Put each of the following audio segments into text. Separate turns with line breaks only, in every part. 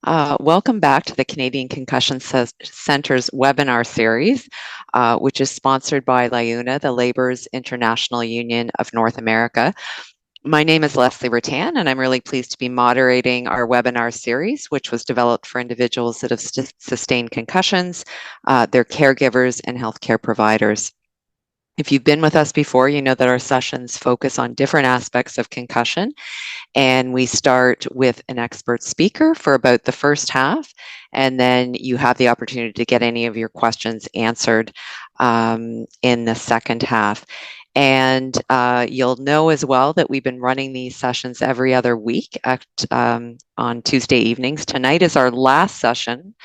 Welcome back to the Canadian Concussion Centre's webinar series, which is sponsored by LIUNA, the Labor's International Union of North America. My name is Leslie Rattan, and I'm really pleased to be moderating our webinar series, which was developed for individuals that have sustained concussions, their caregivers, and healthcare providers. If you've been with us before, you know that our sessions focus on different aspects of concussion, and we start with an expert speaker for about the first half, and then you have the opportunity to get any of your questions answered in the second half. And you'll know as well that we've been running these sessions every other week on Tuesday evenings. Tonight is our last session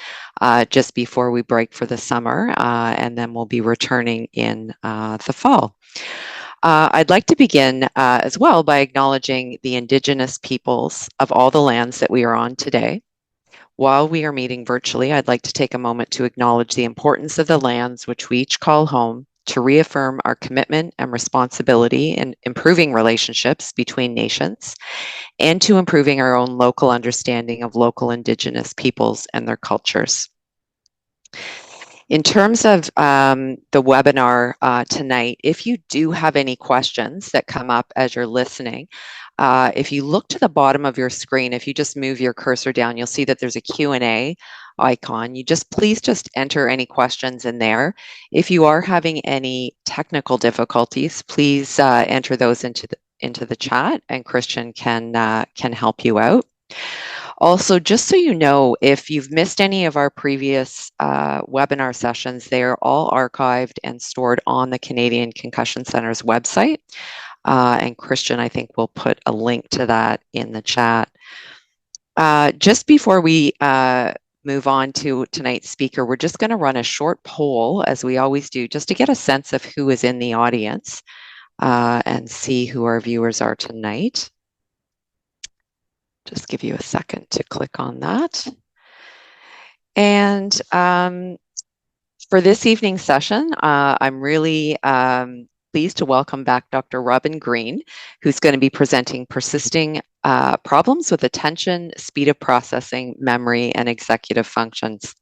just before we break for the summer, and then we'll be returning in the fall. I'd like to begin as well by acknowledging the Indigenous peoples of all the lands that we are on today. While we are meeting virtually, I'd like to take a moment to acknowledge the importance of the lands which we each call home, to reaffirm our commitment and responsibility in improving relationships between nations, and to improving our own local understanding of local Indigenous peoples and their cultures. In terms of the webinar tonight, if you do have any questions that come up as you're listening, if you look to the bottom of your screen, if you just move your cursor down, you'll see that there's a Q&A icon. Please just enter any questions in there. If you are having any technical difficulties, please enter those into the chat, and Christian can help you out. Also, just so you know, if you've missed any of our previous webinar sessions, they are all archived and stored on the Canadian Concussion Centre's website. And Christian, I think, will put a link to that in the chat. Just before we move on to tonight's speaker, we're just going to run a short poll, as we always do, just to get a sense of who is in the audience and see who our viewers are tonight. Just give you a second to click on that. And for this evening's session, I'm really pleased to welcome back Dr. Robin Green, who's going to be presenting Persisting Problems with Attention, Speed of Processing, Memory, and Executive Functions.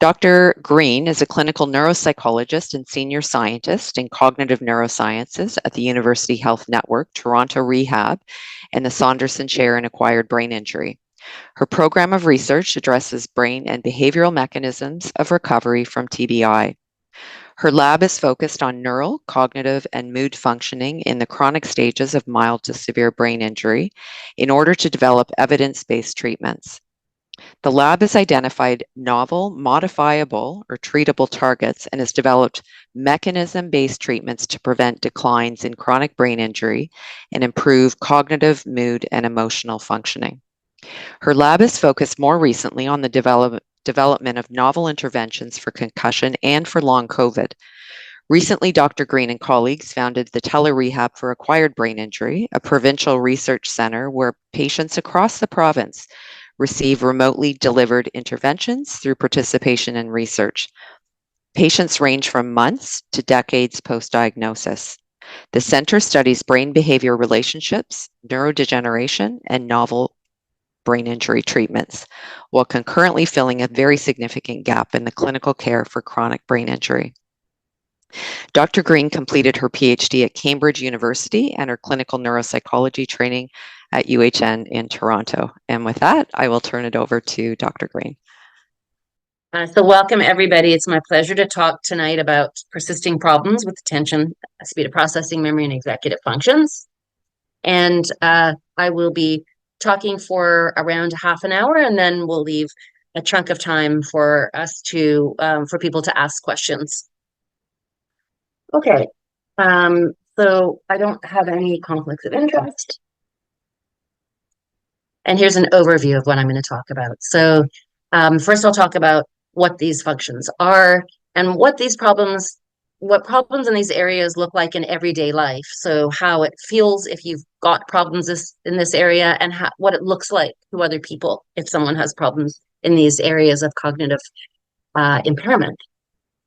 Dr. Green is a clinical neuropsychologist and senior scientist in cognitive neurosciences at the University Health Network, Toronto Rehab, and the Saunderson Chair in Acquired Brain Injury. Her program of research addresses brain and behavioral mechanisms of recovery from TBI. Her lab is focused on neural, cognitive, and mood functioning in the chronic stages of mild to severe brain injury in order to develop evidence-based treatments. The lab has identified novel, modifiable, or treatable targets and has developed mechanism-based treatments to prevent declines in chronic brain injury and improve cognitive, mood, and emotional functioning. Her lab has focused more recently on the development of novel interventions for concussion and for long COVID. Recently, Dr. Green and colleagues founded the Telerehab for Acquired Brain Injury, a provincial research center where patients across the province receive remotely delivered interventions through participation in research. Patients range from months to decades post-diagnosis. The center studies brain behavior relationships, neurodegeneration, and novel brain injury treatments, while concurrently filling a very significant gap in the clinical care for chronic brain injury. Dr. Green completed her PhD at Cambridge University and her clinical neuropsychology training at UHN in Toronto. And with that, I will turn it over to Dr. Green.
So welcome, everybody. It's my pleasure to talk tonight about persisting problems with attention, speed of processing, memory, and executive functions. And I will be talking for around half an hour, and then we'll leave a chunk of time for us to, for people to ask questions. Okay, so I don't have any conflicts of interest. And here's an overview of what I'm going to talk about. So first I'll talk about what these functions are and what problems in these areas look like in everyday life. So how it feels if you've got problems in this area, and what it looks like to other people if someone has problems in these areas of cognitive impairment.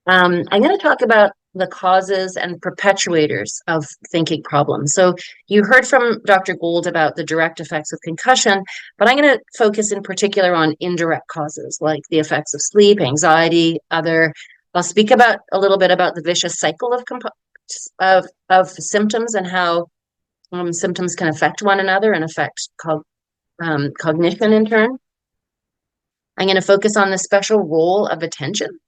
I'm going to talk about the causes and perpetuators of thinking problems. So you heard from Dr. Gould about the direct effects of concussion, but I'm going to focus in particular on indirect causes, like the effects of sleep, anxiety, I'll speak about a little bit about the vicious cycle of symptoms and how symptoms can affect one another and affect cognition in turn. I'm going to focus on the special role of attention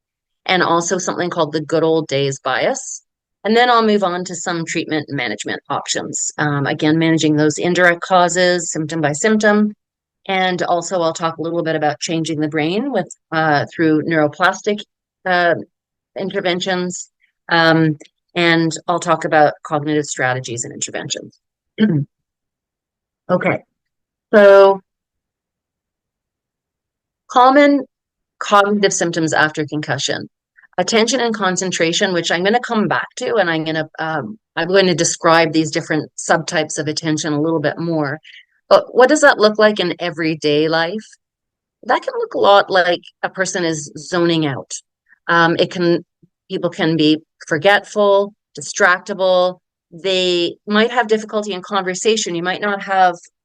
and also something called the good old days bias. And then I'll move on to some treatment and management options. Again, managing those indirect causes, symptom by symptom. And also I'll talk a little bit about changing the brain with through neuroplastic interventions. And I'll talk about cognitive strategies and interventions. Okay, so common cognitive symptoms after concussion. Attention and concentration, which I'm going to come back to, and I'm going to describe these different subtypes of attention a little bit more. But what does that look like in everyday life? That can look a lot like a person is zoning out. People can be forgetful, distractible. They might have difficulty in conversation. You might not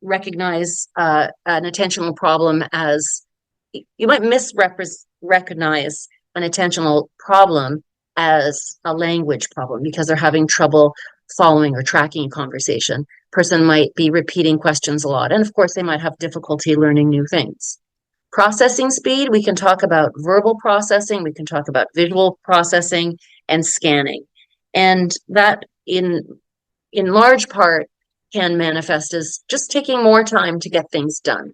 recognize an attentional problem as you might recognize an attentional problem as a language problem because they're having trouble following or tracking a conversation. Person might be repeating questions a lot. And of course, they might have difficulty learning new things. Processing speed, we can talk about verbal processing, we can talk about visual processing and scanning. And that in large part can manifest as just taking more time to get things done.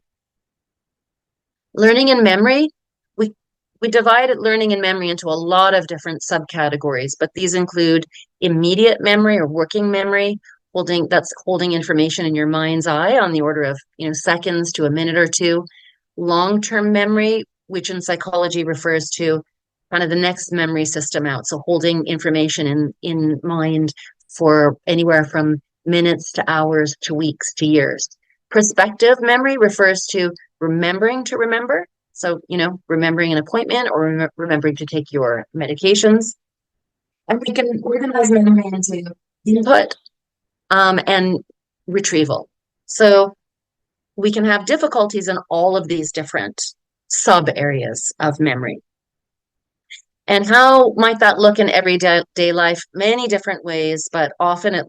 Learning and memory, we divided learning and memory into a lot of different subcategories, but these include immediate memory or working memory, holding information in your mind's eye on the order of seconds to a minute or two. Long-term memory, which in psychology refers to kind of the next memory system out, so holding information in mind for anywhere from minutes to hours to weeks to years. Prospective memory refers to remembering to remember. So, remembering an appointment or remembering to take your medications. And we can organize memory into input and retrieval. So we can have difficulties in all of these different sub areas of memory. And how might that look in everyday life? Many different ways, but often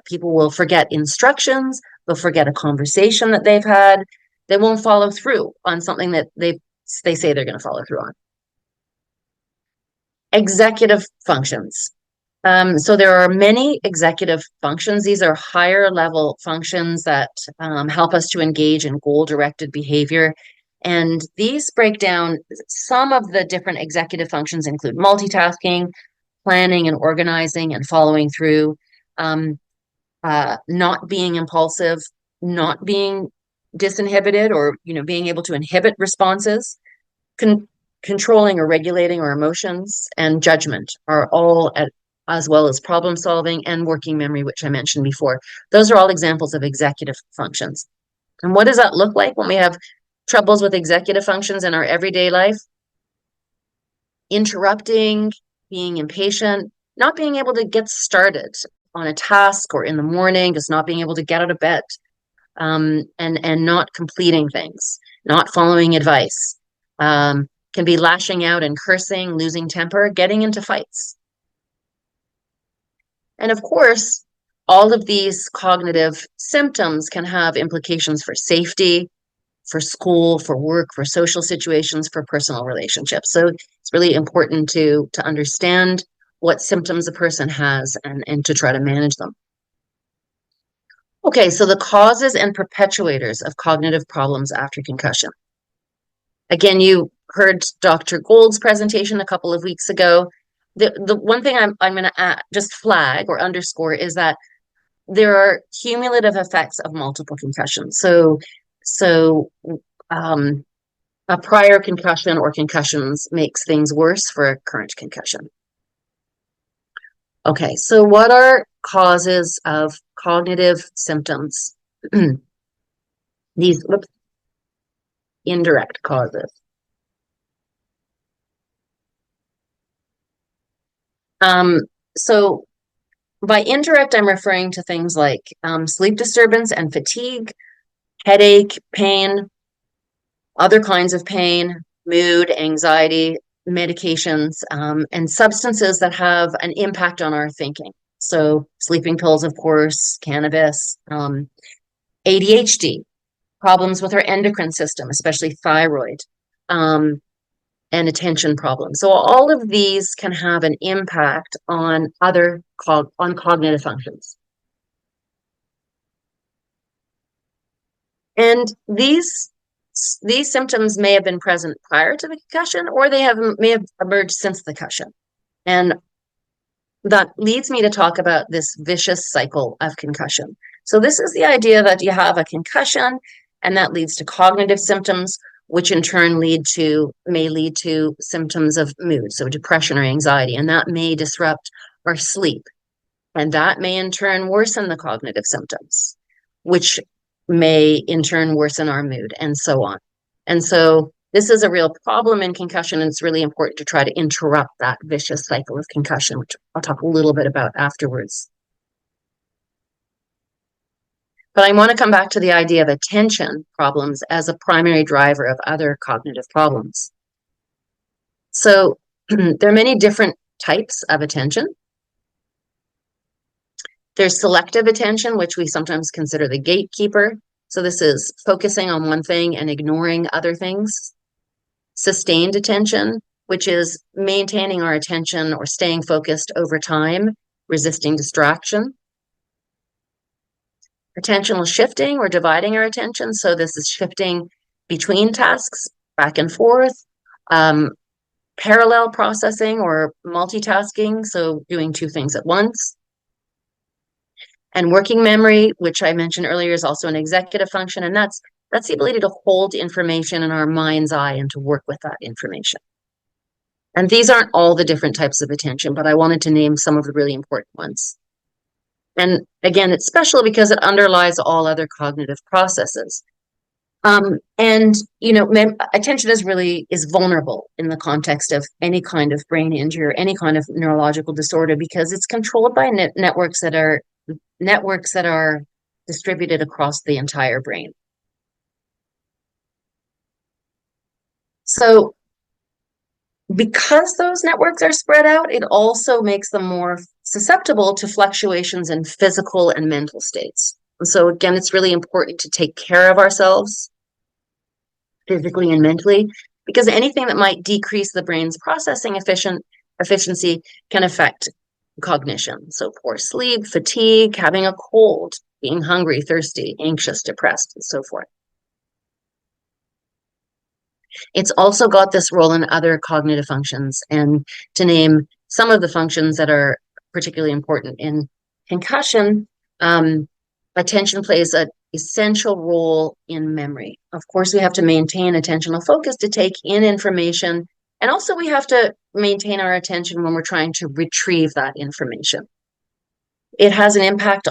people will forget instructions, they'll forget a conversation that they've had, they won't follow through on something that they say they're going to follow through on. Executive functions. So there are many executive functions. These are higher level functions that help us to engage in goal-directed behavior. And these break down, some of the different executive functions include multitasking, planning and organizing and following through, not being impulsive, not being disinhibited or being able to inhibit responses, controlling or regulating our emotions, and judgment are all as well as problem solving and working memory, which I mentioned before. Those are all examples of executive functions. And what does that look like when we have troubles with executive functions in our everyday life? Interrupting, being impatient, not being able to get started on a task or in the morning, just not being able to get out of bed, and not completing things, not following advice, can be lashing out and cursing, losing temper, getting into fights. And of course, all of these cognitive symptoms can have implications for safety, for school, for work, for social situations, for personal relationships. So it's really important to understand what symptoms a person has and to try to manage them. Okay, so the causes and perpetuators of cognitive problems after concussion. Again, you heard Dr. Gould's presentation a couple of weeks ago. The one thing I'm going to just flag or underscore is that there are cumulative effects of multiple concussions. So a prior concussion or concussions makes things worse for a current concussion. Okay, so what are causes of cognitive symptoms? These indirect causes. So by indirect, I'm referring to things like sleep disturbance and fatigue, headache, pain, other kinds of pain, mood, anxiety, medications, and substances that have an impact on our thinking. So sleeping pills, of course, cannabis, ADHD, problems with our endocrine system, especially thyroid, and attention problems. So all of these can have an impact on on cognitive functions. And these symptoms may have been present prior to the concussion, or may have emerged since the concussion. And that leads me to talk about this vicious cycle of concussion. So this is the idea that you have a concussion, and that leads to cognitive symptoms, which in turn may lead to symptoms of mood, so depression or anxiety, and that may disrupt our sleep. And that may in turn worsen the cognitive symptoms, which may in turn worsen our mood, and so on. And so this is a real problem in concussion, and it's really important to try to interrupt that vicious cycle of concussion, which I'll talk a little bit about afterwards. But I want to come back to the idea of attention problems as a primary driver of other cognitive problems. So there are many different types of attention. There's selective attention, which we sometimes consider the gatekeeper. So this is focusing on one thing and ignoring other things. Sustained attention, which is maintaining our attention or staying focused over time, resisting distraction. Attentional shifting, or dividing our attention. So this is shifting between tasks, back and forth. Parallel processing or multitasking, so doing two things at once. And working memory, which I mentioned earlier, is also an executive function, and that's the ability to hold information in our mind's eye and to work with that information. And these aren't all the different types of attention, but I wanted to name some of the really important ones. And again, it's special because it underlies all other cognitive processes. And attention is vulnerable in the context of any kind of brain injury or any kind of neurological disorder, because it's controlled by networks that are distributed across the entire brain. So because those networks are spread out, it also makes them more susceptible to fluctuations in physical and mental states. And so again, it's really important to take care of ourselves physically and mentally, because anything that might decrease the brain's processing efficiency can affect cognition. So poor sleep, fatigue, having a cold, being hungry, thirsty, anxious, depressed, and so forth. It's also got this role in other cognitive functions. And to name some of the functions that are particularly important in concussion, attention plays an essential role in memory. Of course, we have to maintain attentional focus to take in information, and also we have to maintain our attention when we're trying to retrieve that information. It has an impact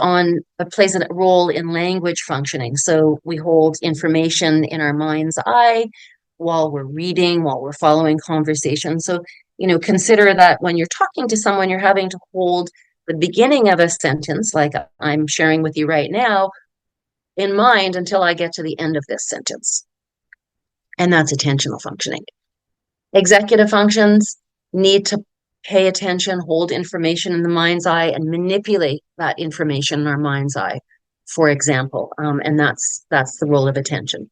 plays a role in language functioning. So we hold information in our mind's eye while we're reading, while we're following conversation. So, consider that when you're talking to someone, you're having to hold the beginning of a sentence, like I'm sharing with you right now, in mind until I get to the end of this sentence. And that's attentional functioning. Executive functions need to pay attention, hold information in the mind's eye, and manipulate that information in our mind's eye, for example. And that's the role of attention.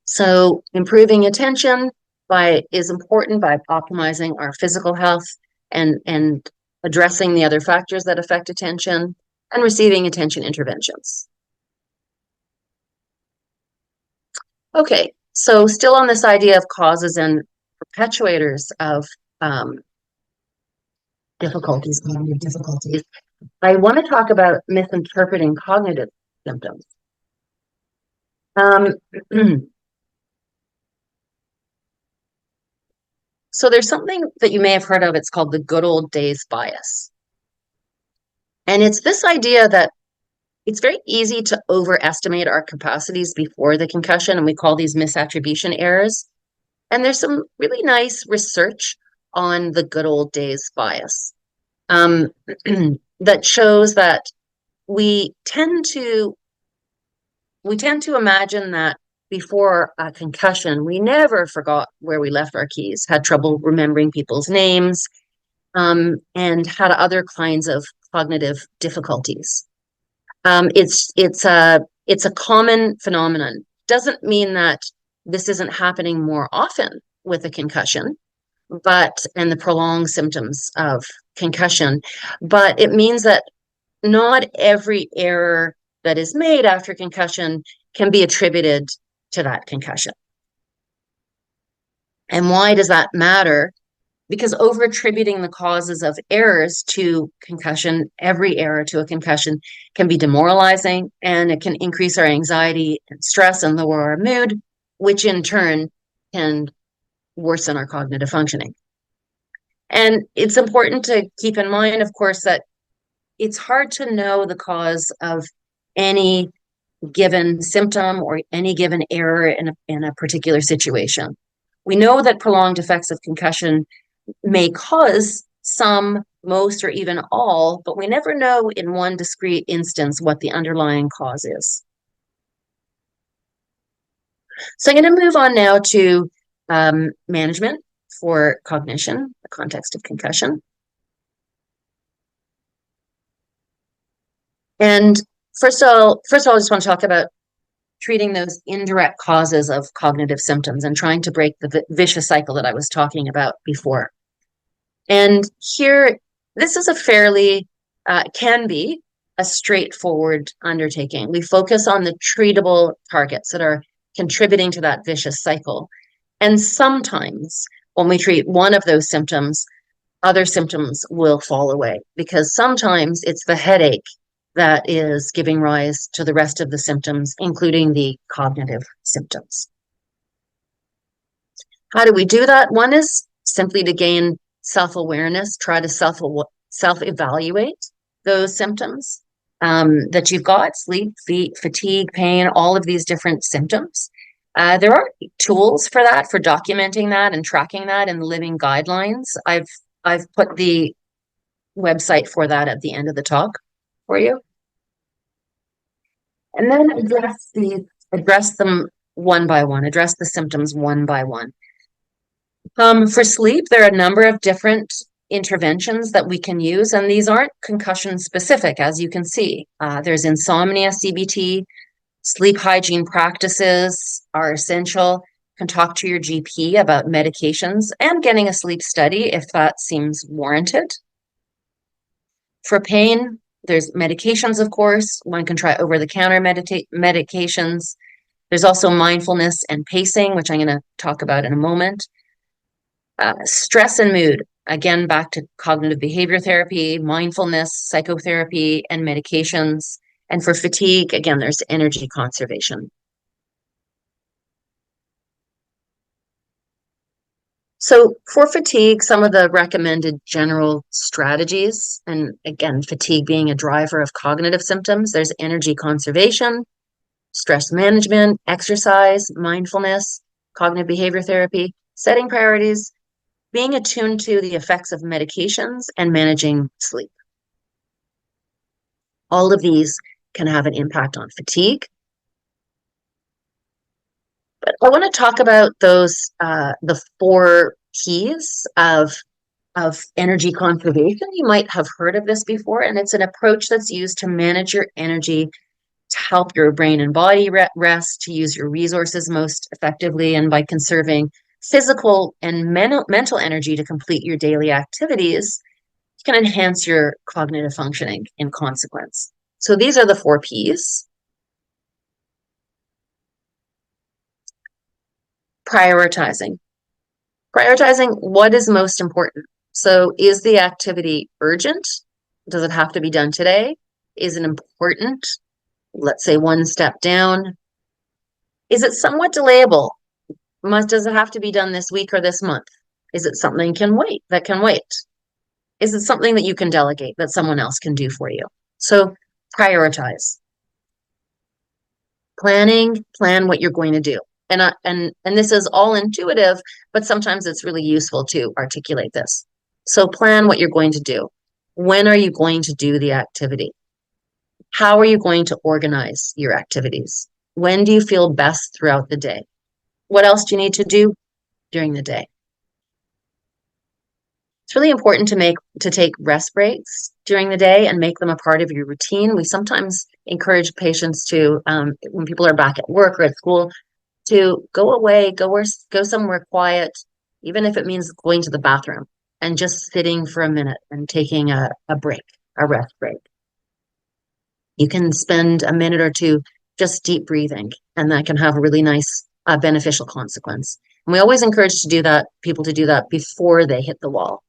So improving attention is important by optimizing our physical health and addressing the other factors that affect attention, and receiving attention interventions. Okay, so still on this idea of causes and perpetuators of cognitive difficulties, I want to talk about misinterpreting cognitive symptoms. So there's something that you may have heard of. It's called the good old days bias. And it's this idea that it's very easy to overestimate our capacities before the concussion, and we call these misattribution errors. And there's some really nice research on the good old days bias um, that shows that we tend to imagine that before a concussion, we never forgot where we left our keys, had trouble remembering people's names, and had other kinds of cognitive difficulties. It's a common phenomenon. Doesn't mean that this isn't happening more often with a concussion, and the prolonged symptoms of concussion, but it means that not every error that is made after concussion can be attributed to that concussion. And why does that matter? Because over attributing the causes of errors to concussion, every error to a concussion, can be demoralizing, and it can increase our anxiety and stress and lower our mood, which in turn can worsen our cognitive functioning. And it's important to keep in mind, of course, that it's hard to know the cause of any given symptom or any given error in a particular situation. We know that prolonged effects of concussion may cause some, most, or even all, but we never know in one discrete instance what the underlying cause is. So I'm going to move on now to management for cognition, the context of concussion. And first of all, I just want to talk about treating those indirect causes of cognitive symptoms and trying to break the vicious cycle that I was talking about before. And here, this is can be a straightforward undertaking. We focus on the treatable targets that are contributing to that vicious cycle. And sometimes when we treat one of those symptoms, other symptoms will fall away, because sometimes it's the headache that is giving rise to the rest of the symptoms, including the cognitive symptoms. How do we do that? One is simply to gain self-awareness, try to self-evaluate those symptoms that you've got: sleep, fatigue, pain, all of these different symptoms. There are tools for that, for documenting that and tracking that in the living guidelines. I've put the website for that at the end of the talk for you. And then address them one by one, address the symptoms one by one. For sleep, there are a number of different interventions that we can use, and these aren't concussion specific, as you can see. There's insomnia, CBT, sleep hygiene practices are essential. You can talk to your GP about medications and getting a sleep study if that seems warranted. For pain, there's medications, of course. One can try over-the-counter medications. There's also mindfulness and pacing, which I'm going to talk about in a moment. Stress and mood, again, back to cognitive behavior therapy, mindfulness, psychotherapy, and medications. And for fatigue, again, there's energy conservation. So for fatigue, some of the recommended general strategies, and again, fatigue being a driver of cognitive symptoms, there's energy conservation, stress management, exercise, mindfulness, cognitive behavior therapy, setting priorities, being attuned to the effects of medications, and managing sleep. All of these can have an impact on fatigue. But I want to talk about those, the 4 P's of energy conservation. You might have heard of this before, and it's an approach that's used to manage your energy, to help your brain and body rest, to use your resources most effectively, and by conserving physical and mental energy to complete your daily activities, you can enhance your cognitive functioning in consequence. So these are the 4 P's. Prioritizing. Prioritizing what is most important. So is the activity urgent? Does it have to be done today? Is it important? Let's say 1 step down. Is it somewhat delayable? Does it have to be done this week or this month? Is it something that can wait? Is it something that you can delegate, that someone else can do for you? So prioritize. Plan what you're going to do. and this is all intuitive, but sometimes it's really useful to articulate this. So plan what you're going to do. When are you going to do the activity? How are you going to organize your activities? When do you feel best throughout the day? What else do you need to do during the day? It's really important to take rest breaks during the day and make them a part of your routine. We sometimes encourage patients to, when people are back at work or at school, to go away, go somewhere quiet, even if it means going to the bathroom and just sitting for a minute and taking a break, a rest break. You can spend a minute or two just deep breathing, and that can have a really nice beneficial consequence. And we always encourage people to do that before they hit the wall.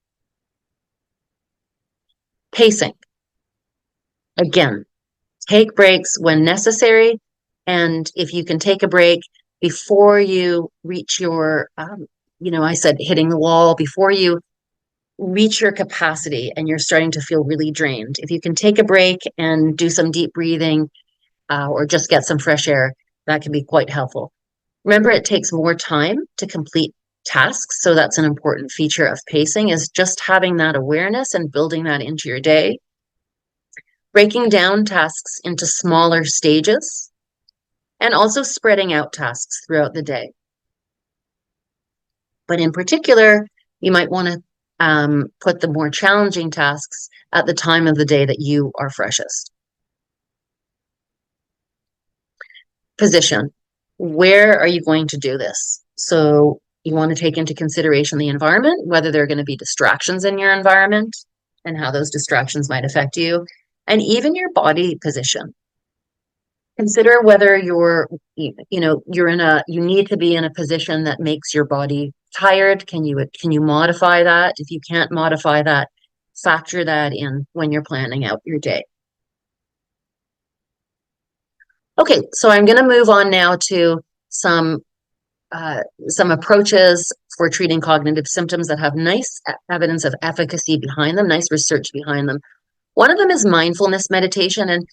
Pacing. Again, take breaks when necessary. And if you can take a break before you reach your, I said hitting the wall, before you reach your capacity and you're starting to feel really drained, if you can take a break and do some deep breathing or just get some fresh air, that can be quite helpful. Remember, it takes more time to complete tasks. So that's an important feature of pacing, is just having that awareness and building that into your day. Breaking down tasks into smaller stages, and also spreading out tasks throughout the day. But in particular, you might want to put the more challenging tasks at the time of the day that you are freshest. Position. Where are you going to do this? So you want to take into consideration the environment, whether there are going to be distractions in your environment and how those distractions might affect you, and even your body position. Consider whether you need to be in a position that makes your body tired. Can you modify that? If you can't modify that, factor that in when you're planning out your day. Okay, so I'm going to move on now to some approaches for treating cognitive symptoms that have nice evidence of efficacy behind them, nice research behind them. One of them is mindfulness meditation,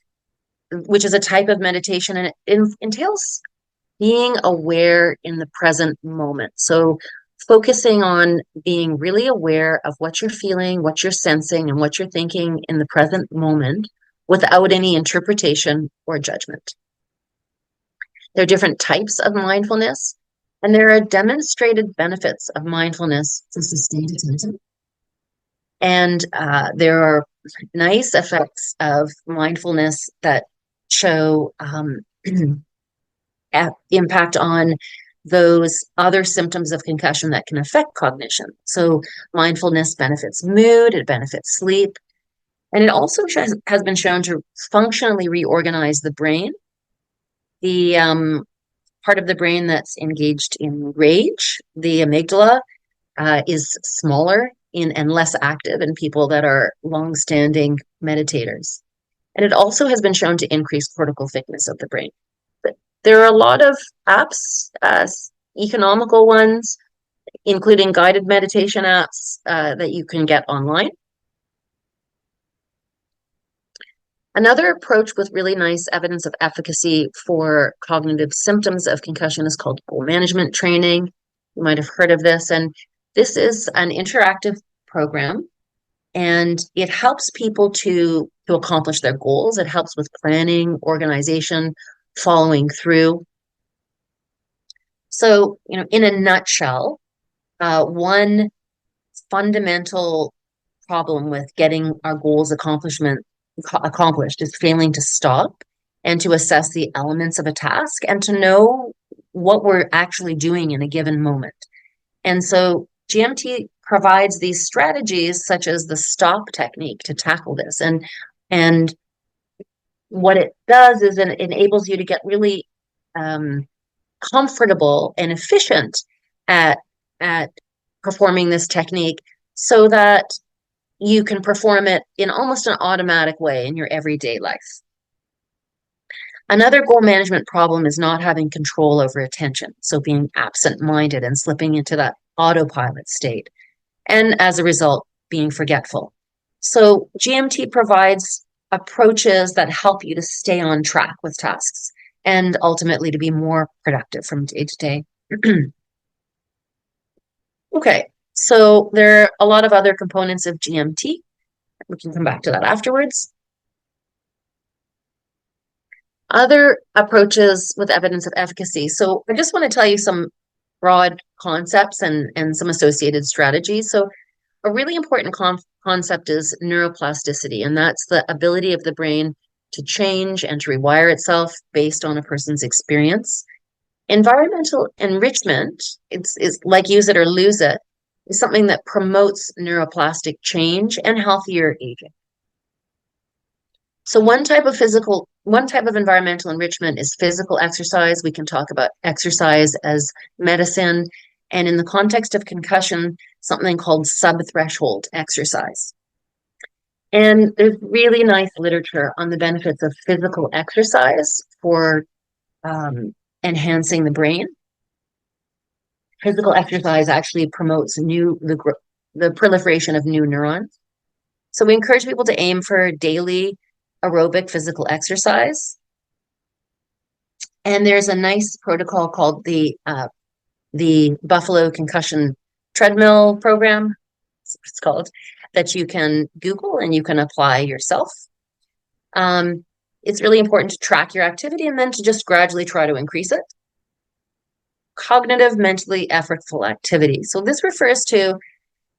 which is a type of meditation, and it entails being aware in the present moment. So focusing on being really aware of what you're feeling, what you're sensing, and what you're thinking in the present moment without any interpretation or judgment. There are different types of mindfulness, and there are demonstrated benefits of mindfulness for sustained attention. And there are nice effects of mindfulness that show impact on those other symptoms of concussion that can affect cognition. So mindfulness benefits mood, it benefits sleep, and it also has been shown to functionally reorganize the brain. The part of the brain that's engaged in rage, the amygdala, is smaller and less active in people that are long-standing meditators. And it also has been shown to increase cortical thickness of the brain. But there are a lot of apps, economical ones, including guided meditation apps that you can get online. Another approach with really nice evidence of efficacy for cognitive symptoms of concussion is called goal management training. You might have heard of this, and this is an interactive program, and it helps people to accomplish their goals. It helps with planning, organization, following through. So, in a nutshell, one fundamental problem with getting our goals accomplished is failing to stop and to assess the elements of a task and to know what we're actually doing in a given moment. And so GMT provides these strategies such as the stop technique to tackle this. And what it does is it enables you to get really comfortable and efficient at performing this technique so that you can perform it in almost an automatic way in your everyday life. Another goal management problem is not having control over attention, so being absent-minded and slipping into that autopilot state, and as a result, being forgetful. So GMT provides approaches that help you to stay on track with tasks. and ultimately to be more productive from day to day. Okay, so there are a lot of other components of GMT. We can come back to that afterwards. Other approaches with evidence of efficacy. So I just want to tell you some broad concepts and some associated strategies. So a really important concept is neuroplasticity, and that's the ability of the brain to change and to rewire itself based on a person's experience. Environmental enrichment, it's like use it or lose it, is something that promotes neuroplastic change and healthier aging. So one type of environmental enrichment is physical exercise. We can talk about exercise as medicine, and in the context of concussion, something called subthreshold exercise. And there's really nice literature on the benefits of physical exercise for enhancing the brain. Physical exercise actually promotes the proliferation of new neurons. So we encourage people to aim for daily aerobic physical exercise. And there's a nice protocol called the Buffalo Concussion Treadmill Program, it's called, that you can Google and you can apply yourself. It's really important to track your activity and then to just gradually try to increase it. Cognitive, mentally effortful activity. So this refers to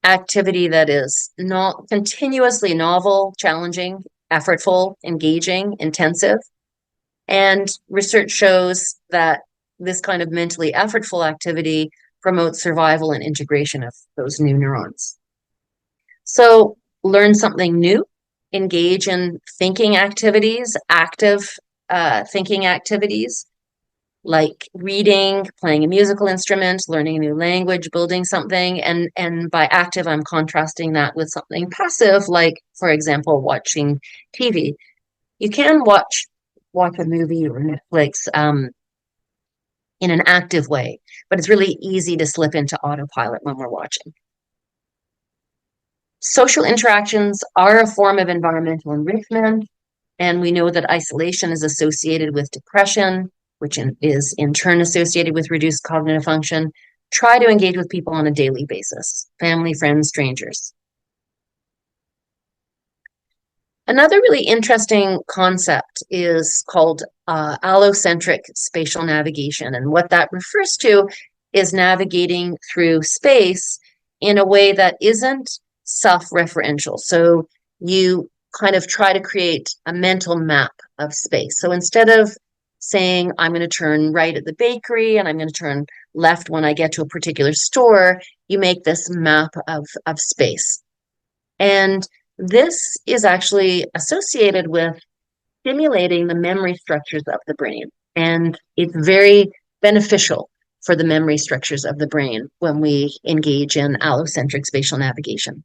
activity that is not continuously novel, challenging, effortful, engaging, intensive. And research shows that this kind of mentally effortful activity promotes survival and integration of those new neurons. So learn something new, engage in thinking activities, active thinking activities, like reading, playing a musical instrument, learning a new language, building something. And by active, I'm contrasting that with something passive, like, for example, watching TV. You can watch a movie or Netflix in an active way, but it's really easy to slip into autopilot when we're watching. Social interactions are a form of environmental enrichment, and we know that isolation is associated with depression, which is in turn associated with reduced cognitive function. Try to engage with people on a daily basis, family, friends, strangers. Another really interesting concept is called allocentric spatial navigation. And what that refers to is navigating through space in a way that isn't self-referential. So you kind of try to create a mental map of space. So instead of saying, I'm going to turn right at the bakery and I'm going to turn left when I get to a particular store, you make this map of space. And this is actually associated with stimulating the memory structures of the brain. And it's very beneficial for the memory structures of the brain when we engage in allocentric spatial navigation.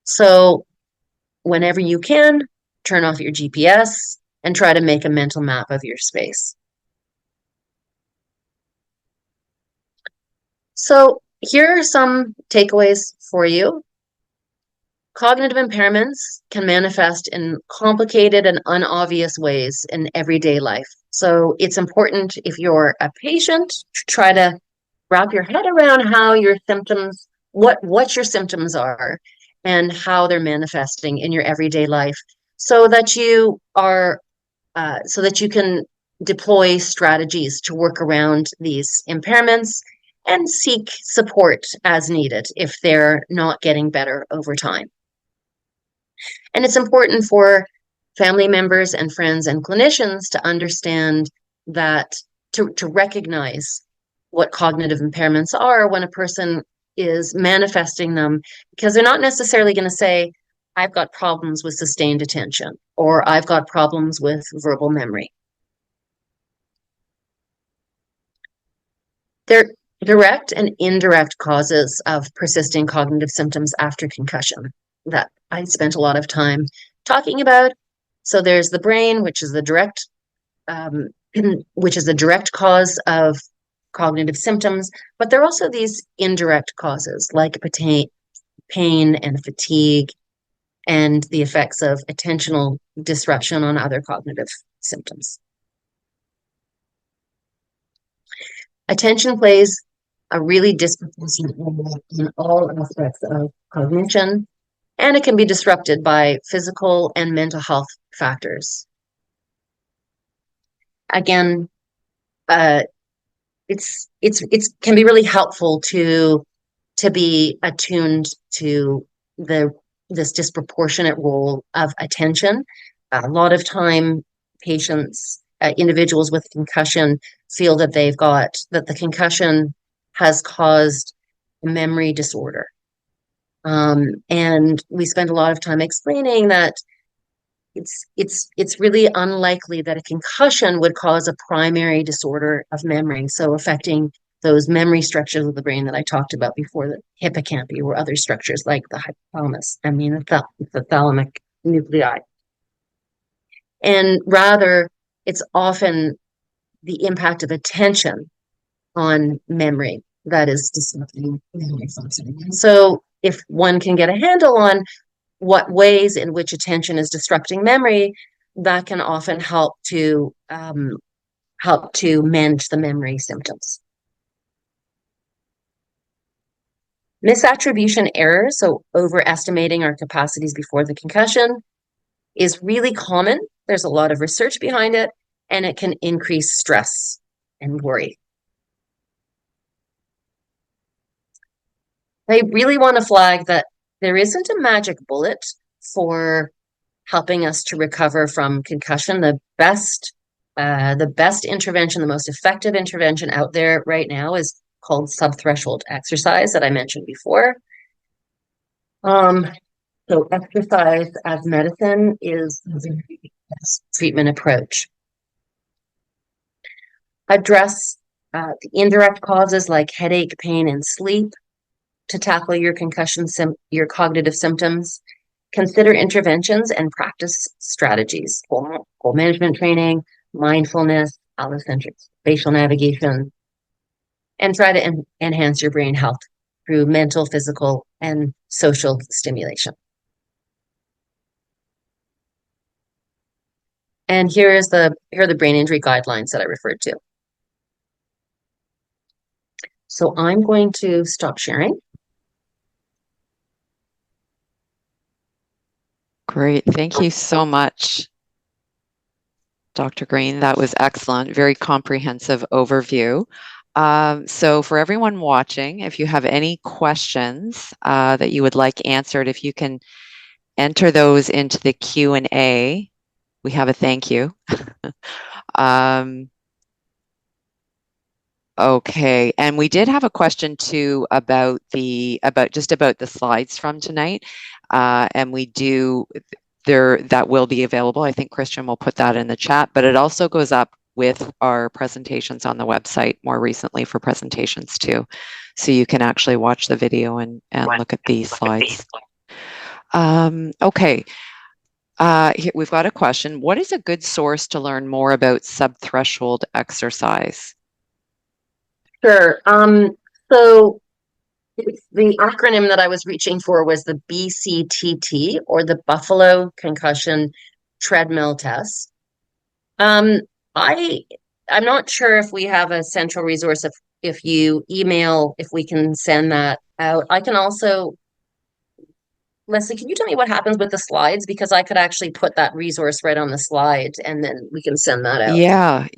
So whenever you can, turn off your GPS and try to make a mental map of your space. So here are some takeaways for you. Cognitive impairments can manifest in complicated and unobvious ways in everyday life. So it's important, if you're a patient, to try to wrap your head around how your symptoms, what your symptoms are and how they're manifesting in your everyday life, so that you can deploy strategies to work around these impairments and seek support as needed if they're not getting better over time. And it's important for family members and friends and clinicians to understand that, to recognize what cognitive impairments are when a person is manifesting them, because they're not necessarily going to say, I've got problems with sustained attention, or I've got problems with verbal memory. They're direct and indirect causes of persisting cognitive symptoms after concussion that I spent a lot of time talking about. So there's the brain, which is the direct cause of cognitive symptoms, but there are also these indirect causes like pain and fatigue and the effects of attentional disruption on other cognitive symptoms. Attention plays a really disproportionate role in all aspects of cognition, and it can be disrupted by physical and mental health factors. Again, it can be really helpful to be attuned to this disproportionate role of attention. A lot of time, patients, individuals with concussion, feel that the concussion has caused memory disorder. And we spend a lot of time explaining that it's really unlikely that a concussion would cause a primary disorder of memory, so affecting those memory structures of the brain that I talked about before, the hippocampus or other structures like the hypothalamus, the thalamic nuclei. And rather, it's often the impact of attention on memory that is disrupting memory function. So if one can get a handle on what ways in which attention is disrupting memory, that can often help to manage the memory symptoms. Misattribution error, so overestimating our capacities before the concussion, is really common. There's a lot of research behind it, and it can increase stress and worry. I really want to flag that there isn't a magic bullet for helping us to recover from concussion. The best intervention, the most effective intervention out there right now is called subthreshold exercise that I mentioned before. So exercise as medicine is the best treatment approach. Address the indirect causes like headache, pain, and sleep to tackle your your cognitive symptoms. Consider interventions and practice strategies, goal management training, mindfulness, allocentric spatial navigation, and try to enhance your brain health through mental, physical, and social stimulation. And here are the brain injury guidelines that I referred to. So I'm going to stop sharing.
Great. Thank you so much, Dr. Green. That was excellent. Very comprehensive overview. So for everyone watching, if you have any questions that you would like answered, if you can enter those into the Q&A, we have a thank you. Okay, and we did have a question too about the slides from tonight, and that will be available. I think Christian will put that in the chat, but it also goes up with our presentations on the website more recently for presentations too, so you can actually watch the video and look at these slides. Okay. Here we've got a question. What is a good source to learn more about subthreshold exercise?
Sure. So the acronym that I was reaching for was the BCTT, or the Buffalo Concussion Treadmill Test. I'm not sure if we have a central resource. If you email, if we can send that out. I can also, Leslie, can you tell me what happens with the slides? Because I could actually put that resource right on the slide, and then we can send that out.
Yeah.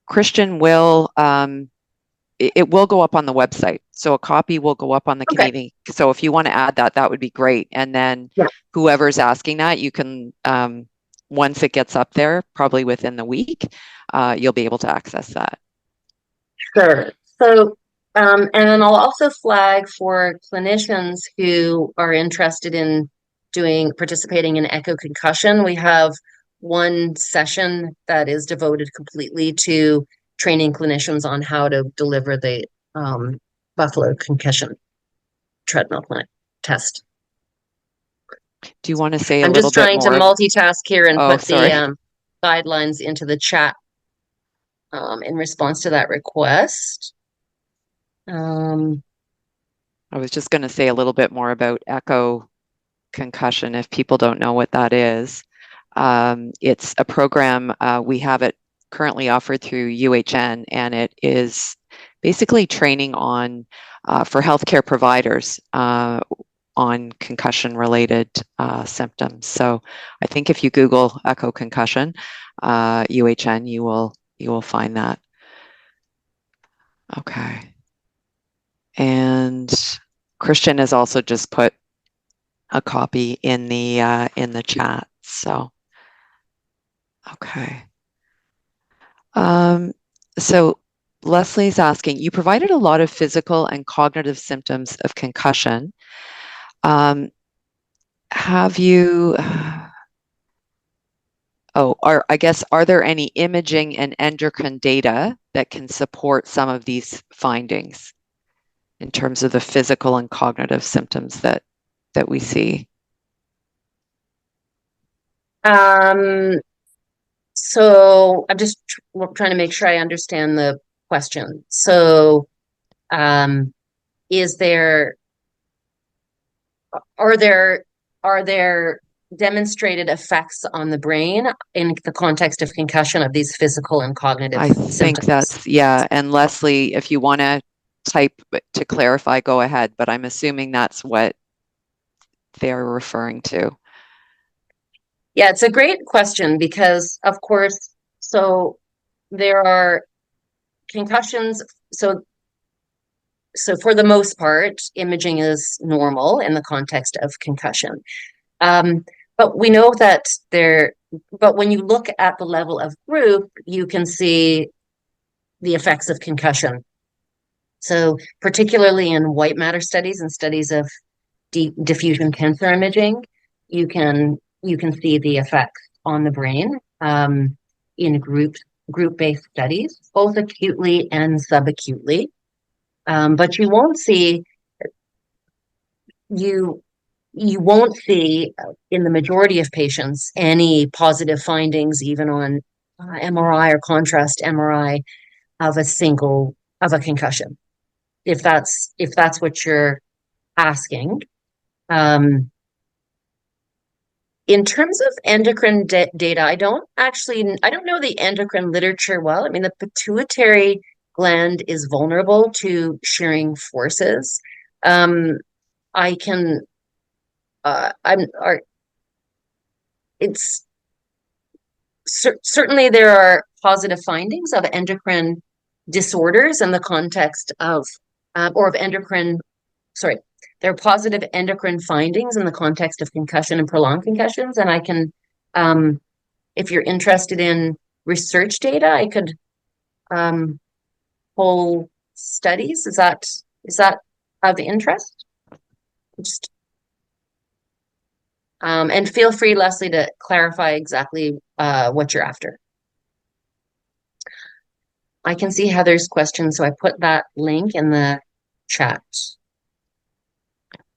Christian will, it will go up on the website. So a copy will go up on the Canadian. So if you want to add that, that would be great. And then whoever's asking that, you can, once it gets up there, probably within the week, you'll be able to access that.
Sure. So, and then I'll also flag for clinicians who are interested in participating in echo concussion. We have one session that is devoted completely to training clinicians on how to deliver the Buffalo Concussion Treadmill Test.
Do you want to say a
I'm
little
just
bit
trying to
more?
multitask here and put
sorry.
the guidelines into the chat in response to that request.
I was just going to say a little bit more about echo concussion if people don't know what that is. It's a program we have at currently offered through UHN, and it is basically training on for healthcare providers on concussion-related symptoms. So I think if you Google echo concussion, UHN, you will find that. Okay. And Christian has also just put a copy in the chat. So, okay. So Leslie's asking, you provided a lot of physical and cognitive symptoms of concussion. Have you, I guess, are there any imaging and endocrine data that can support some of these findings in terms of the physical and cognitive symptoms that we see?
So I'm just trying to make sure I understand the question. So, is there are there demonstrated effects on the brain in the context of concussion of these physical and cognitive
I think
symptoms?
yeah. And Leslie, if you want to type to clarify, go ahead. But I'm assuming that's what they're referring to.
Yeah, it's a great question because, of course, so there are concussions. So for the most part, imaging is normal in the context of concussion. But we know that but when you look at the level of group, you can see the effects of concussion. So particularly in white matter studies and studies of diffusion tensor imaging, you can see the effects on the brain in group-based studies, both acutely and subacutely. But you won't see in the majority of patients any positive findings, even on MRI or contrast MRI of a concussion, if that's what you're asking. In terms of endocrine data, I don't know the endocrine literature well. I mean, the pituitary gland is vulnerable to shearing forces. I can, it's certainly there are positive findings of endocrine disorders in the context of, or of endocrine, sorry, there are positive endocrine findings in the context of concussion and prolonged concussions. And I can, if you're interested in research data, I could pull studies. Is that of interest? Just and feel free, Leslie, to clarify exactly what you're after. I can see Heather's question, so I put that link in the chat.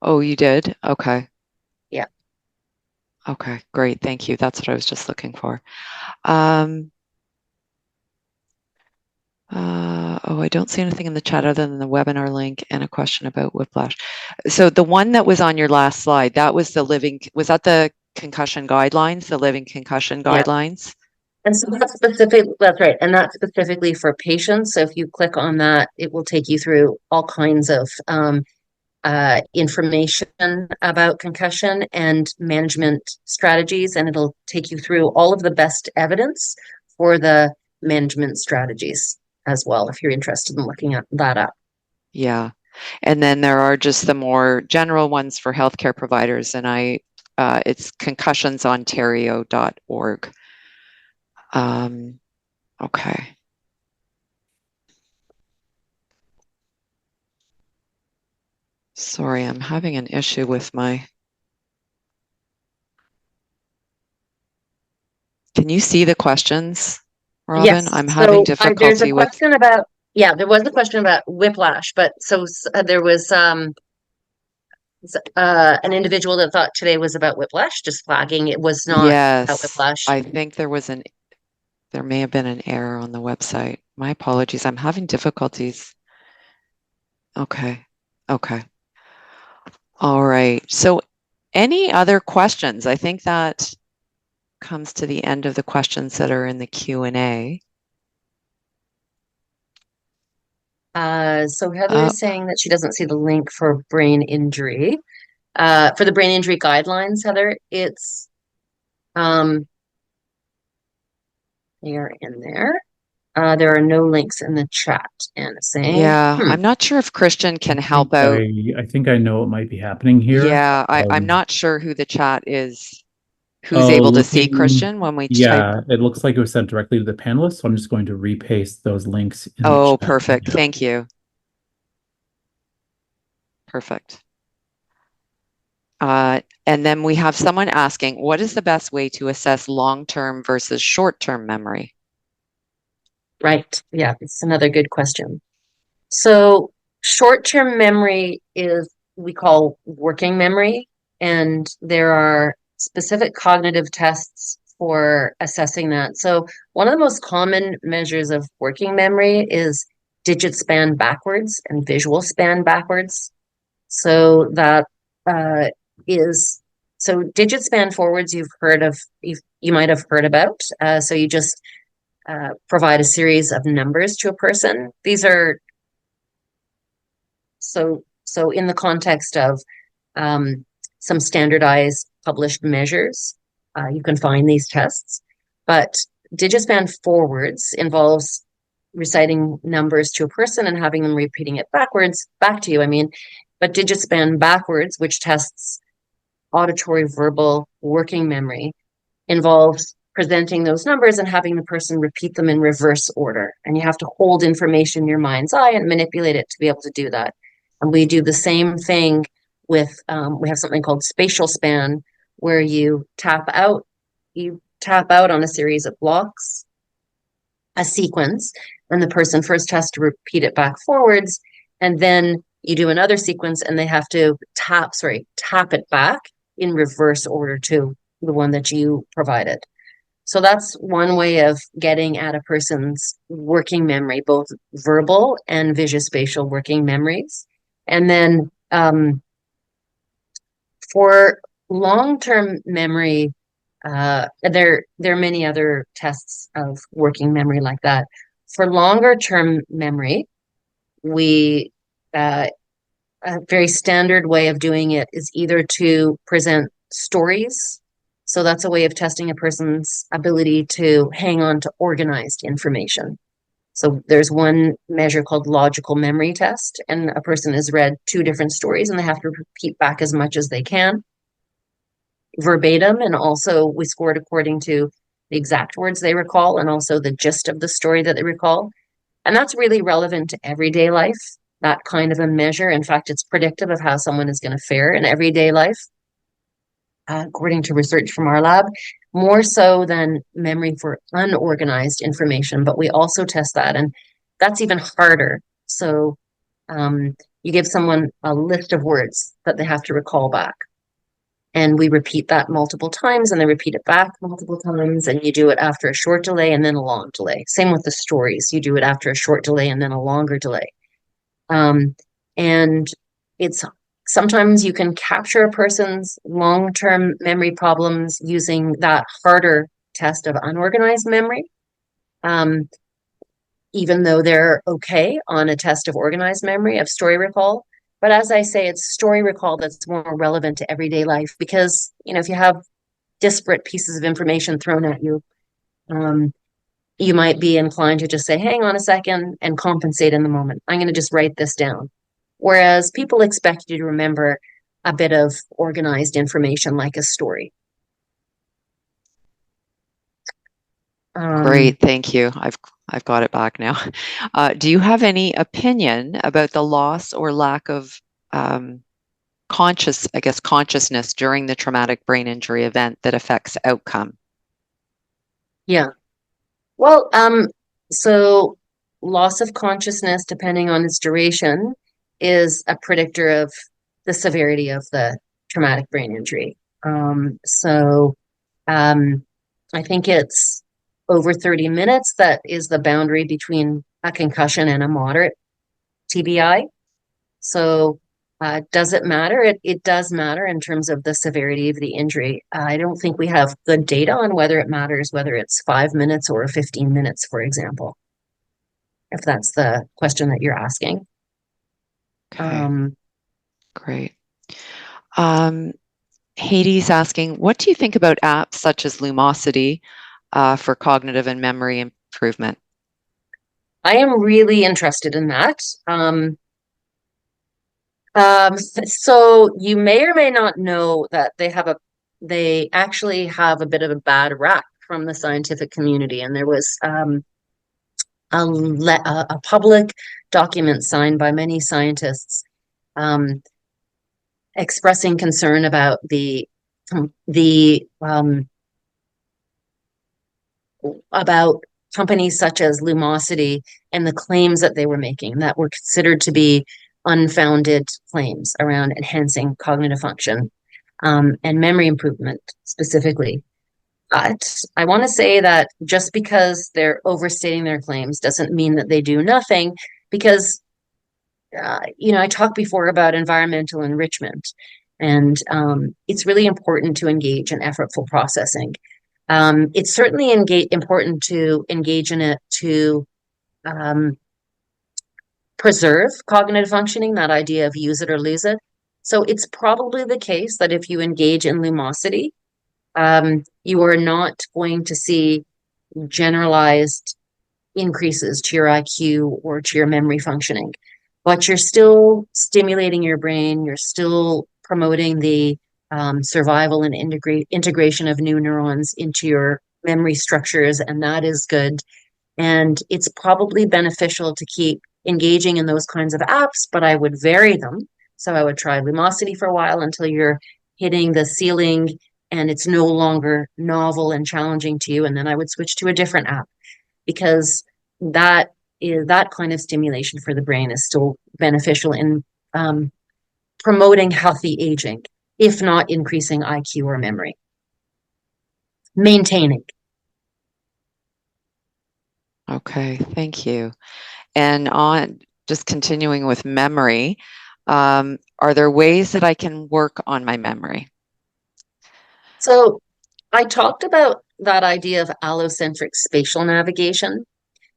Oh, you did? Okay.
Yeah.
Okay, great. Thank you. That's what I was just looking for. I don't see anything in the chat other than the webinar link and a question about whiplash. So the one that was on your last slide, that was was that the concussion guidelines, the living concussion guidelines?
And so that's right. And that's specifically for patients. So if you click on that, it will take you through all kinds of information about concussion and management strategies. And it'll take you through all of the best evidence for the management strategies as well, if you're interested in looking at that up.
Yeah. And then there are just the more general ones for healthcare providers. And it's concussionsontario.org. Okay. Sorry, I'm having an issue with my... Can you see the questions, Robin?
Yes.
I'm having difficulty with...
There was a question about whiplash, but there was an individual that thought today was about whiplash, just flagging it was not about whiplash.
I think there may have been an error on the website. My apologies. I'm having difficulties. Okay. All right. So any other questions? I think that comes to the end of the questions that are in the Q&A.
So Heather
Uh,
is saying that she doesn't see the link for brain injury. For the brain injury guidelines, Heather, it's they are in there. There are no links in the chat. And saying,
yeah, I'm not sure if Christian can help
think
out.
I think I know what might be happening here.
Yeah, I'm not sure who the chat is, who's
Oh,
able to see
looking,
Christian when we type.
yeah, it looks like it was sent directly to the panelists, so I'm just going to repaste those links in the
Oh,
chat
perfect.
now.
Thank you. Perfect. And then we have someone asking, what is the best way to assess long-term versus short-term memory?
right. Yeah, it's another good question. So short-term memory is we call working memory, and there are specific cognitive tests for assessing that. So one of the most common measures of working memory is digit span backwards and visual span backwards. So that uh, is so digit span forwards you might have heard about. So you just provide a series of numbers to a person. These are so in the context of um, some standardized published measures, you can find these tests. But digispan forwards involves reciting numbers to a person and having them repeating it back to you. I mean, but digispan backwards, which tests auditory verbal working memory, involves presenting those numbers and having the person repeat them in reverse order. And you have to hold information in your mind's eye and manipulate it to be able to do that. And we do the same thing with, we have something called spatial span, where you tap out on a series of blocks, a sequence, and the person first has to repeat it back forwards. And then you do another sequence and they have to tap it back in reverse order to the one that you provided. So that's one way of getting at a person's working memory, both verbal and visuospatial working memories. And then for long-term memory, there are many other tests of working memory like that. For longer-term memory, we a very standard way of doing it is either to present stories. So that's a way of testing a person's ability to hang on to organized information. So there's one measure called logical memory test, and a person has read two different stories and they have to repeat back as much as they can verbatim. And also we scored according to the exact words they recall and also the gist of the story that they recall. And that's really relevant to everyday life, that kind of a measure. In fact, it's predictive of how someone is going to fare in everyday life, according to research from our lab, more so than memory for unorganized information. But we also test that, and that's even harder. So you give someone a list of words that they have to recall back. And we repeat that multiple times and they repeat it back multiple times. And you do it after a short delay and then a long delay. Same with the stories. You do it after a short delay and then a longer delay. And it's sometimes you can capture a person's long-term memory problems using that harder test of unorganized memory. Even though they're okay on a test of organized memory of story recall. But as I say, it's story recall that's more relevant to everyday life because, if you have disparate pieces of information thrown at you, you might be inclined to just say, hang on a second and compensate in the moment. I'm going to just write this down. Whereas people expect you to remember a bit of organized information like a story.
Great, thank you. I've got it back now. Do you have any opinion about the loss or lack of consciousness during the traumatic brain injury event that affects outcome?
Yeah. Well, so loss of consciousness, depending on its duration, is a predictor of the severity of the traumatic brain injury. So I think it's over 30 minutes that is the boundary between a concussion and a moderate TBI. So does it matter? It does matter in terms of the severity of the injury. I don't think we have good data on whether it matters, whether it's 5 minutes or 15 minutes, for example. if that's the question that you're asking.
Okay, great. Hades asking, what do you think about apps such as Lumosity for cognitive and memory improvement?
I am really interested in that. So you may or may not know that they actually have a bit of a bad rap from the scientific community, and there was a public document signed by many scientists um, expressing concern about the about companies such as Lumosity and the claims that they were making that were considered to be unfounded claims around enhancing cognitive function and memory improvement specifically. But I want to say that just because they're overstating their claims doesn't mean that they do nothing, because I talked before about environmental enrichment, and it's really important to engage in effortful processing. It's certainly important to engage in it to um, preserve cognitive functioning, that idea of use it or lose it. So it's probably the case that if you engage in lumosity, you are not going to see generalized increases to your IQ or to your memory functioning, but you're still stimulating your brain. You're still promoting the survival and integration of new neurons into your memory structures, and that is good. And it's probably beneficial to keep engaging in those kinds of apps, but I would vary them. So I would try Lumosity for a while until you're hitting the ceiling and it's no longer novel and challenging to you. And then I would switch to a different app, because that kind of stimulation for the brain is still beneficial in promoting healthy aging, if not increasing IQ or memory. Maintaining.
Okay, thank you. And on just continuing with memory, are there ways that I can work on my memory?
So I talked about that idea of allocentric spatial navigation.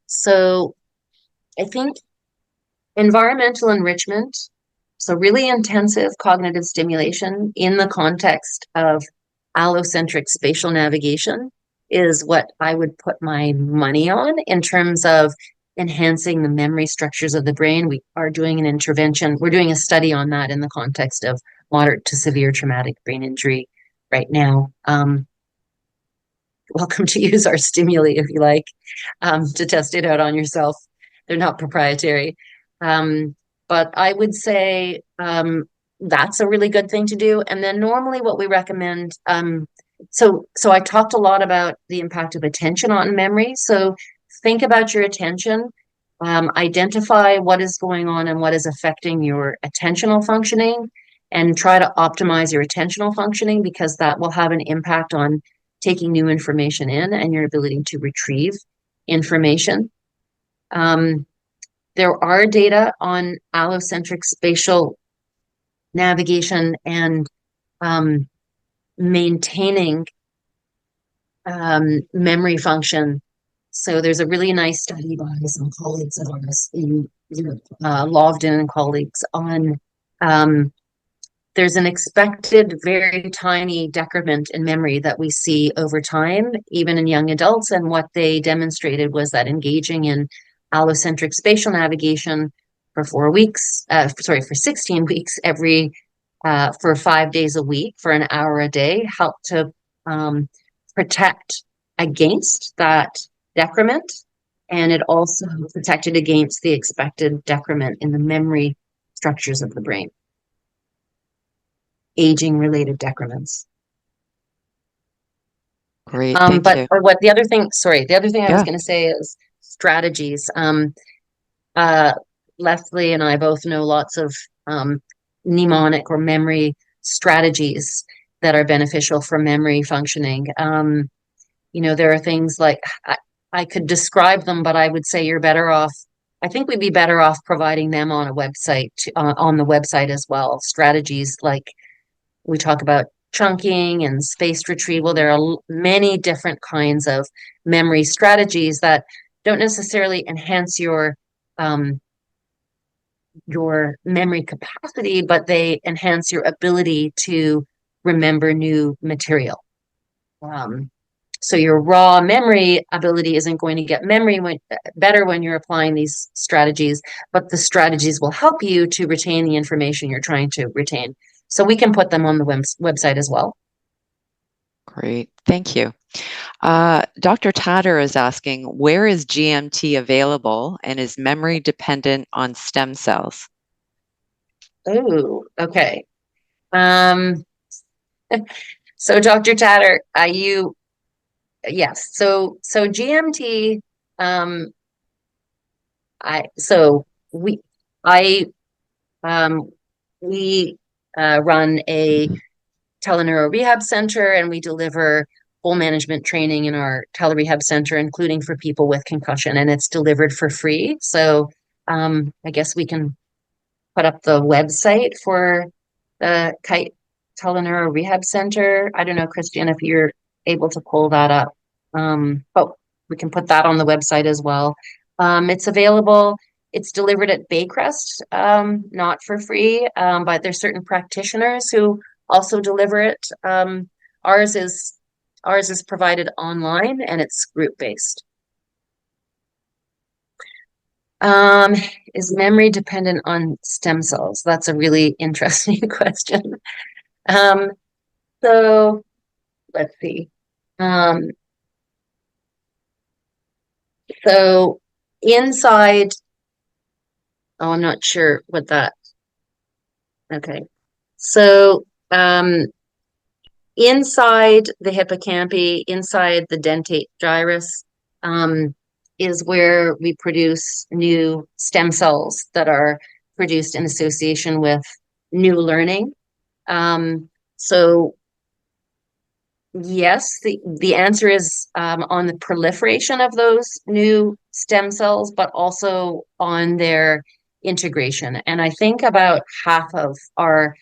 So I think environmental enrichment, so really intensive cognitive stimulation in the context of allocentric spatial navigation, is what I would put my money on in terms of enhancing the memory structures of the brain. We are doing an intervention. We're doing a study on that in the context of moderate to severe traumatic brain injury right now. Welcome to use our stimuli if you like, to test it out on yourself. They're not proprietary. But I would say that's a really good thing to do. And then normally what we recommend, so I talked a lot about the impact of attention on memory. So think about your attention, identify what is going on and what is affecting your attentional functioning, and try to optimize your attentional functioning, because that will have an impact on taking new information in and your ability to retrieve information. There are data on allocentric spatial navigation and maintaining memory function. So there's a really nice study by some colleagues of ours in Europe, Lovden and colleagues, on there's an expected very tiny decrement in memory that we see over time, even in young adults. And what they demonstrated was that engaging in allocentric spatial navigation for 16 weeks for 5 days a week for an hour a day helped to protect against that decrement. And it also protected against the expected decrement in the memory structures of the brain. Aging related decrements.
Great, thank you.
What the other thing I was
Yeah.
going to say is strategies. Leslie and I both know lots of mnemonic or memory strategies that are beneficial for memory functioning. There are things like, I could describe them, but I would say you're better off. I think we'd be better off providing them on a website, on the website as well. Strategies like we talk about chunking and spaced retrieval. There are many different kinds of memory strategies that don't necessarily enhance your your memory capacity, but they enhance your ability to remember new material. So your raw memory ability isn't going to get better when you're applying these strategies, but the strategies will help you to retain the information you're trying to retain. So we can put them on the website as well.
Great, thank you. Dr. Tatter is asking, where is GMT available and is memory dependent on stem cells?
Oh, okay. So Dr. Tatter, yes. So GMT, we run a teleneuro rehab center, and we deliver full management training in our telerehab center, including for people with concussion, and it's delivered for free. So I guess we can put up the website for the C.E.T.S Teleneuro Rehab Center. I don't know, Christian, if you're able to pull that up. But we can put that on the website as well. It's available. It's delivered at Baycrest, not for free, but there's certain practitioners who also deliver it. Ours is provided online, and it's group-based. Is memory dependent on stem cells? That's a really interesting question. So let's see. So inside, I'm not sure what that, okay. So, inside the hippocampi, inside the dentate gyrus, is where we produce new stem cells that are produced in association with new learning. So yes, the answer is on the proliferation of those new stem cells, but also on their integration. And I think about half of our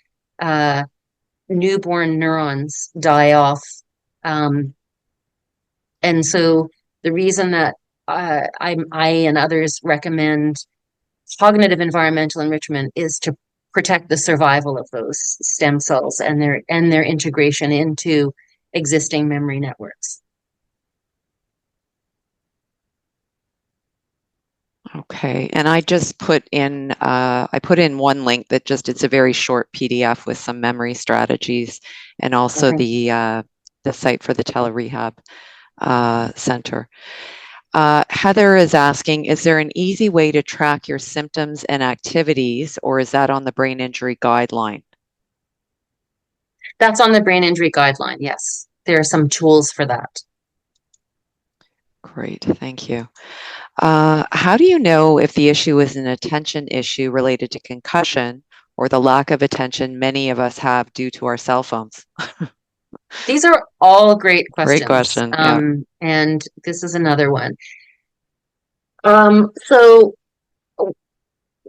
newborn neurons die off. And so the reason that I and others recommend cognitive environmental enrichment is to protect the survival of those stem cells and their integration into existing memory networks.
Okay, and I just put in one link that it's a very short PDF with some memory strategies, and also the site for the telerehab center. Heather is asking, is there an easy way to track your symptoms and activities, or is that on the brain injury guideline?
That's on the brain injury guideline, yes. There are some tools for that.
Great, thank you. How do you know if the issue is an attention issue related to concussion or the lack of attention many of us have due to our cell phones?
These are all great questions.
Great question, yeah.
And this is another one. So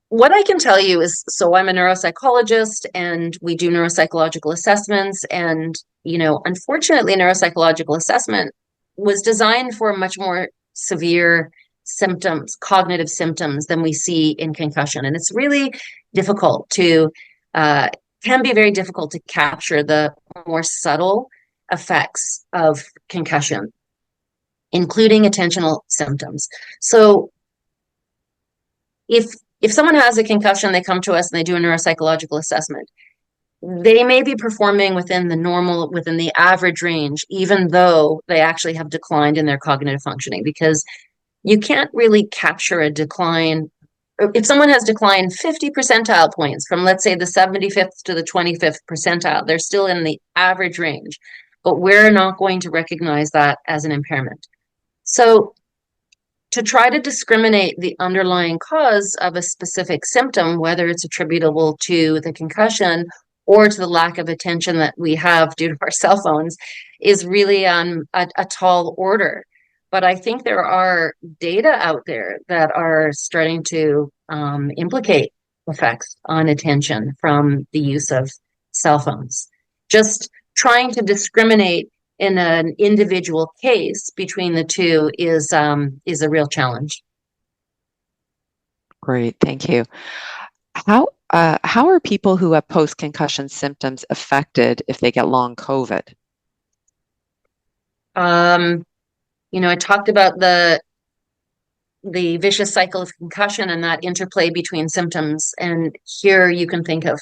what I can tell you is, so I'm a neuropsychologist, and we do neuropsychological assessments, and, unfortunately, neuropsychological assessment was designed for much more severe symptoms, cognitive symptoms, than we see in concussion. And it's really difficult can be very difficult to capture the more subtle effects of concussion, including attentional symptoms. So if someone has a concussion, they come to us and they do a neuropsychological assessment, they may be performing within the average range, even though they actually have declined in their cognitive functioning, because you can't really capture a decline. If someone has declined 50 percentile points from, let's say, the 75th to the 25th percentile, they're still in the average range, but we're not going to recognize that as an impairment. So to try to discriminate the underlying cause of a specific symptom, whether it's attributable to the concussion or to the lack of attention that we have due to our cell phones, is really a tall order. But I think there are data out there that are starting to implicate effects on attention from the use of cell phones. Just trying to discriminate in an individual case between the two is a real challenge.
Great, thank you. How are people who have post-concussion symptoms affected if they get long COVID?
I talked about the vicious cycle of concussion and that interplay between symptoms. And here you can think of,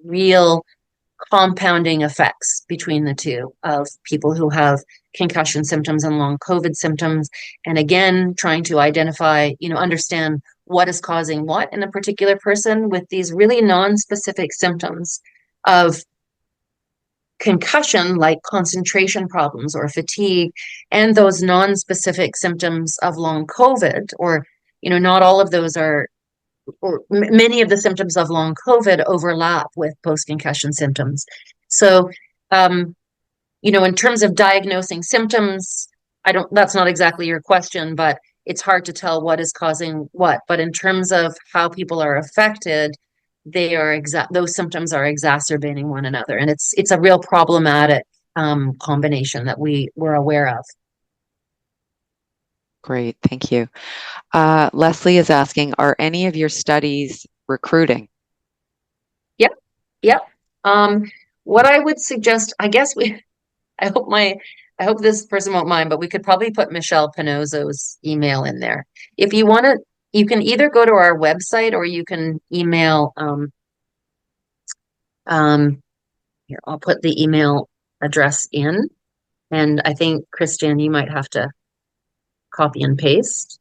real compounding effects between the two of people who have concussion symptoms and long COVID symptoms. And again, trying to identify, understand what is causing what in a particular person with these really non-specific symptoms of concussion, like concentration problems or fatigue, and those non-specific symptoms of long COVID, or, not all of those are, or many of the symptoms of long COVID overlap with post-concussion symptoms. So, in terms of diagnosing symptoms, that's not exactly your question, but it's hard to tell what is causing what. But in terms of how people are affected, those symptoms are exacerbating one another. And it's a real problematic combination that we're aware of.
Great, thank you. Leslie is asking, are any of your studies recruiting?
Yep. What I would suggest, I guess I hope this person won't mind, but we could probably put Michelle Pinozzo's email in there. If you want to, you can either go to our website or you can email, here, I'll put the email address in. And I think, Christian, you might have to copy and paste.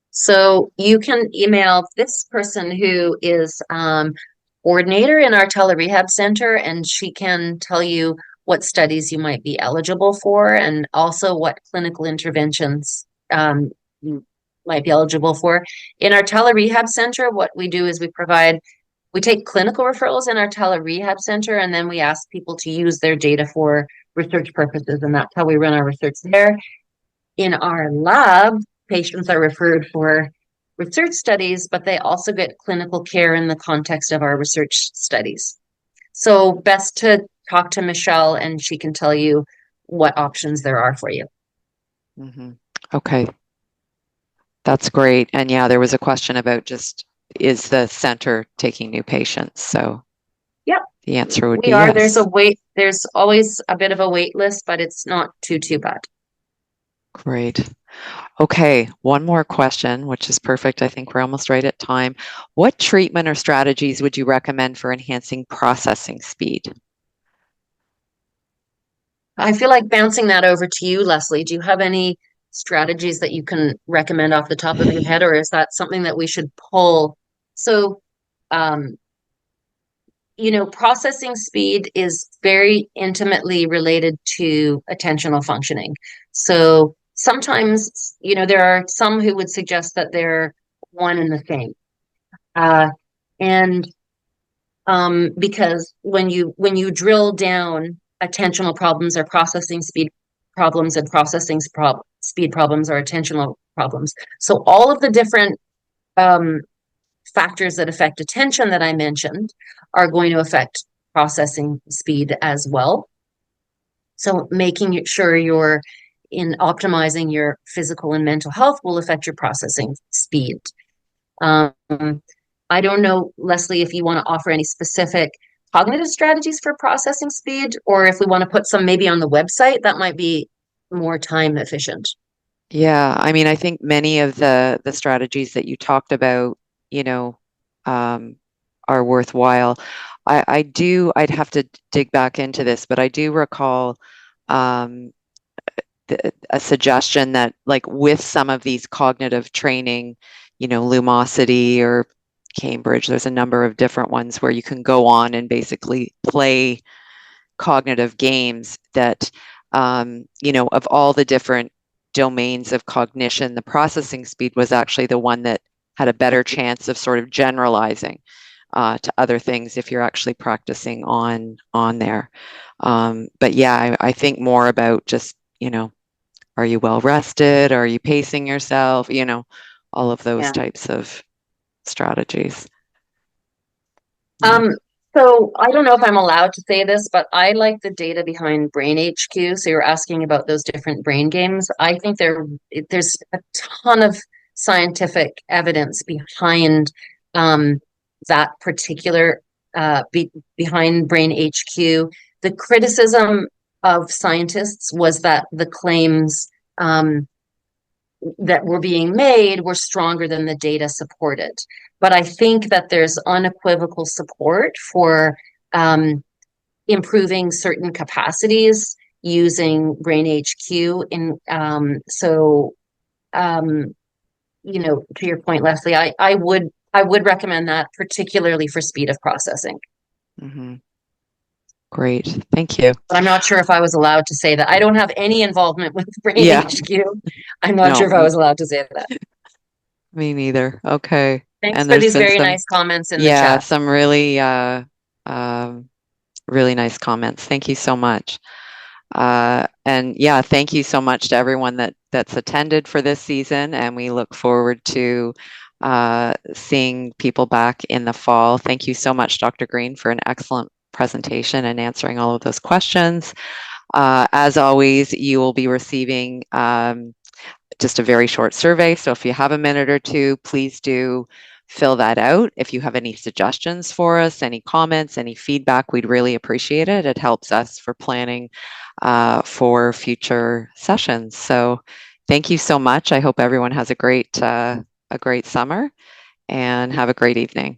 So you can email this person who is coordinator in our tele-rehab center, and she can tell you what studies you might be eligible for and also what clinical interventions you might be eligible for. In our tele-rehab center, what we do is we take clinical referrals in our tele-rehab center, and then we ask people to use their data for research purposes, and that's how we run our research there. In our lab, patients are referred for research studies, but they also get clinical care in the context of our research studies. So best to talk to Michelle, and she can tell you what options there are for you.
Mm-hmm. Okay. That's great. And yeah, there was a question about just, is the center taking new patients? So
yep,
the answer would be
yes.
There's
always a bit of a wait list, but it's not too bad.
Great. Okay, one more question, which is perfect. I think we're almost right at time. What treatment or strategies would you recommend for enhancing processing speed?
I feel like bouncing that over to you, Leslie. Do you have any strategies that you can recommend off the top of your head, or is that something that we should pull? So, processing speed is very intimately related to attentional functioning. So sometimes, there are some who would suggest that they're one and the same. Because when you drill down, attentional problems are processing speed problems, and processing speed problems are attentional problems. So all of the different factors that affect attention that I mentioned are going to affect processing speed as well. So making sure you're in optimizing your physical and mental health will affect your processing speed. I don't know, Leslie, if you want to offer any specific cognitive strategies for processing speed, or if we want to put some maybe on the website, that might be more time efficient.
Yeah, I mean, I think many of the strategies that you talked about, are worthwhile. I'd have to dig back into this, but I do recall a suggestion that, like, with some of these cognitive training, Lumosity or Cambridge, there's a number of different ones where you can go on and basically play cognitive games that, of all the different domains of cognition, the processing speed was actually the one that had a better chance of sort of generalizing to other things if you're actually practicing on there. But yeah, I think more about just, are you well rested? Are you pacing yourself? All of those types of strategies.
So I don't know if I'm allowed to say this, but I like the data behind Brain HQ. So you're asking about those different brain games. I think there's a ton of scientific evidence behind that particular behind Brain HQ. The criticism of scientists was that the claims that were being made were stronger than the data supported. But I think that there's unequivocal support for improving certain capacities using Brain HQ. To your point, Leslie, I would recommend that, particularly for speed of processing.
Mm-hmm. Great, thank you.
But I'm not sure if I was allowed to say that. I don't have any involvement with Brain HQ. I'm not sure if I was allowed to say that.
Me neither. Okay.
Thanks
And
for
there's
these
been
very
some,
nice comments in the chat.
some really, really nice comments. Thank you so much. And yeah, thank you so much to everyone that's attended for this season, and we look forward to seeing people back in the fall. Thank you so much, Dr. Green, for an excellent presentation and answering all of those questions. As always, you will be receiving just a very short survey. So if you have a minute or two, please do fill that out. If you have any suggestions for us, any comments, any feedback, we'd really appreciate it. It helps us for planning for future sessions. So thank you so much. I hope everyone has a great summer and have a great evening.